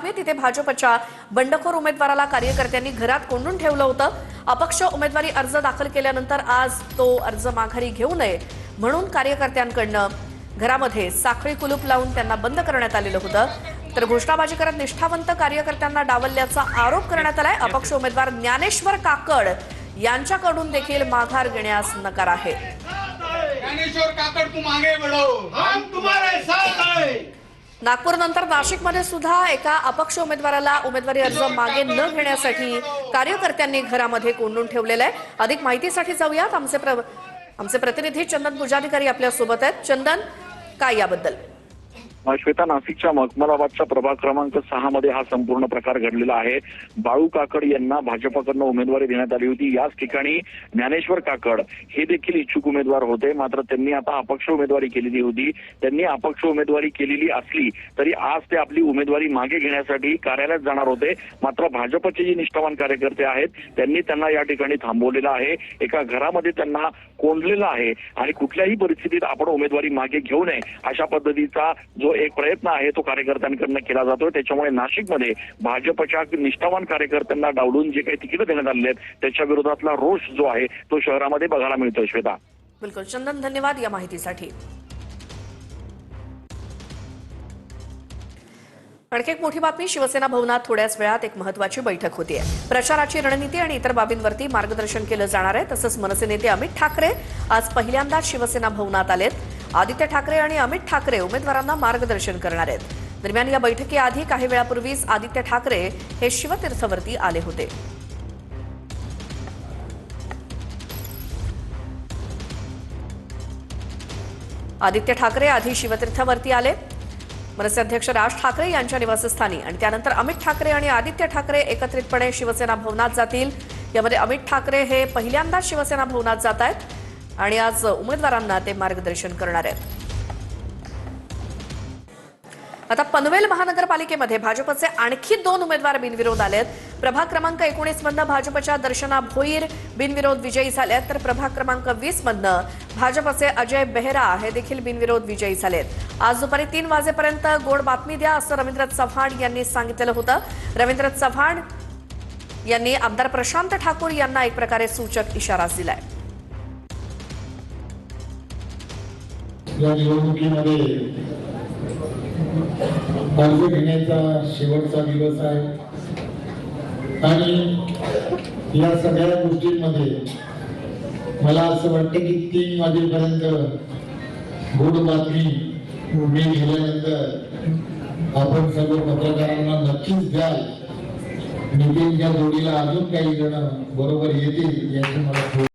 बातमी तिथे भाजपच्या बंडखोर उमेदवाराला कार्यकर्त्यांनी घरात कोंडून ठेवलं होतं। अपक्ष उमेदवारी अर्ज दाखल केल्यानंतर आज तो अर्ज माघारी घेऊ नये म्हणून कार्यकर्त्यांकडून घरामध्ये साखळी कुलूप लावून त्यांना बंद करण्यात आलेलं होतं। तर घोषणाबाजी करत निष्ठावंत कार्यकर्त्यांना डावलल्याचा आरोप करण्यात आलाय। अपक्ष उमेदवार ज्ञानेश्वर काकड यांच्याकडून देखील माघार घेण्यास नकार आहे। ज्ञानेश्वर काकड तुम आगे बढ़ो, हम तुम्हारे साथ हैं। नागपूर नंतर नाशिकमध्ये सुद्धा एका अपक्ष उमेदवाराला उमेदवारी अर्ज मागे न घेण्यासाठी कार्यकर्त्यांनी घरामध्ये कोंडून ठेवलेलं आहे। अधिक माहितीसाठी जाऊयात, आमचे प्रतिनिधी चंदन पुजाधिकारी आपल्या सोबत आहेत। चंदन, काय याबद्दल? श्वेता, नाशिकच्या मखमलाबादच्या प्रभाग क्रमांक 6 मध्ये हा संपूर्ण प्रकार घडलेला आहे। बाळू काकड यांना भाजपकडून उमेदवारी देण्यात आली होती। याच ठिकाणी ज्ञानेश्वर काकड हे देखील इच्छुक उमेदवार होते, मात्र त्यांनी आता अपक्ष उमेदवारी केलेली होती। त्यांनी अपक्ष उमेदवारी केलेली असली तरी आज ते आपली उमेदवारी मागे घेण्यासाठी कार्यालयात जाणार होते, मात्र भाजपचे जे निष्ठावान कार्यकर्ते आहेत त्यांनी त्यांना या ठिकाणी थांबवलेलं आहे। एका घरामध्ये त्यांना कोंडलेलं आहे आणि कुठल्याही परिस्थितीत आपण उमेदवारी मागे घेऊ नये अशा पद्धतीचा जो एक प्रयत्न आहे तो कार्यकर्त्यांकडून केला जातोय। त्याच्यामुळे नाशिकमध्ये भाजपच्या निष्ठावान कार्यकर्त्यांना डावलून जे काही तिकीट देण्यात आले आहेत त्याच्या विरोधातला रोष जो आहे तो शहरामध्ये बघायला मिळतोय। श्वेता, बिलकुल चंदन, धन्यवाद या माहितीसाठी। आणखी एक मोठी बातमी, शिवसेना भवनात थोड्याच वेळात एक महत्त्वाची बैठक होतीये। प्रचाराची रणनीती आणि इतर बाबींवरती मार्गदर्शन केलं जाणार आहे। तसंच मनसे नेते अमित ठाकरे आज पहिल्यांदाच शिवसेना भवनात आलेत। आदित्य ठाकरे आणि अमित ठाकरे उमेदवारांना मार्गदर्शन करणार आहेत। दरम्यान या बैठकीआधी काही वेळापूर्वीच आदित्य ठाकरे हे शिवतीर्थवरती आले होते। आदित्य ठाकरे आधी शिवतीर्थवरती आले, मनसे अध्यक्ष राज ठाकरे यांच्या निवासस्थानी, आणि त्यानंतर अमित ठाकरे आणि आदित्य ठाकरे एकत्रितपणे शिवसेना भवनात जातील। यामध्ये अमित ठाकरे हे पहिल्यांदाच शिवसेना भवनात जात आहेत आणि आज उमेदवारांना ते मार्गदर्शन करणार आहेत। आता पनवेल महानगरपालिकेमध्ये भाजपचे आणखी 2 उमेदवार बिनविरोध आलेत। प्रभाग क्रमांक 19 मधनं भाजपच्या दर्शना भोईर बिनविरोध विजयी झालेत, तर प्रभाग क्रमांक 20 मधनं भाजपचे अजय बेहरा हे देखील बिनविरोध विजयी झालेत। आज दुपारी 3 वाजेपर्यंत गोड बातमी द्या असं रवींद्र चव्हाण यांनी सांगितलेलं होतं। रवींद्र चव्हाण यांनी आमदार प्रशांत ठाकूर यांना एक प्रकारे सूचक इशारा दिलाय। या निवडणुकीमध्ये अर्ज घेण्याचा शेवटचा दिवस आहे आणि या सगळ्या गोष्टींमध्ये मला असं वाटतं की 3 वाजेपर्यंत गोड बातमी मी गेल्यानंतर आपण सर्व पत्रकारांना नक्कीच द्याल। नितीनच्या जोडीला अजून काही जण बरोबर येतील याची मला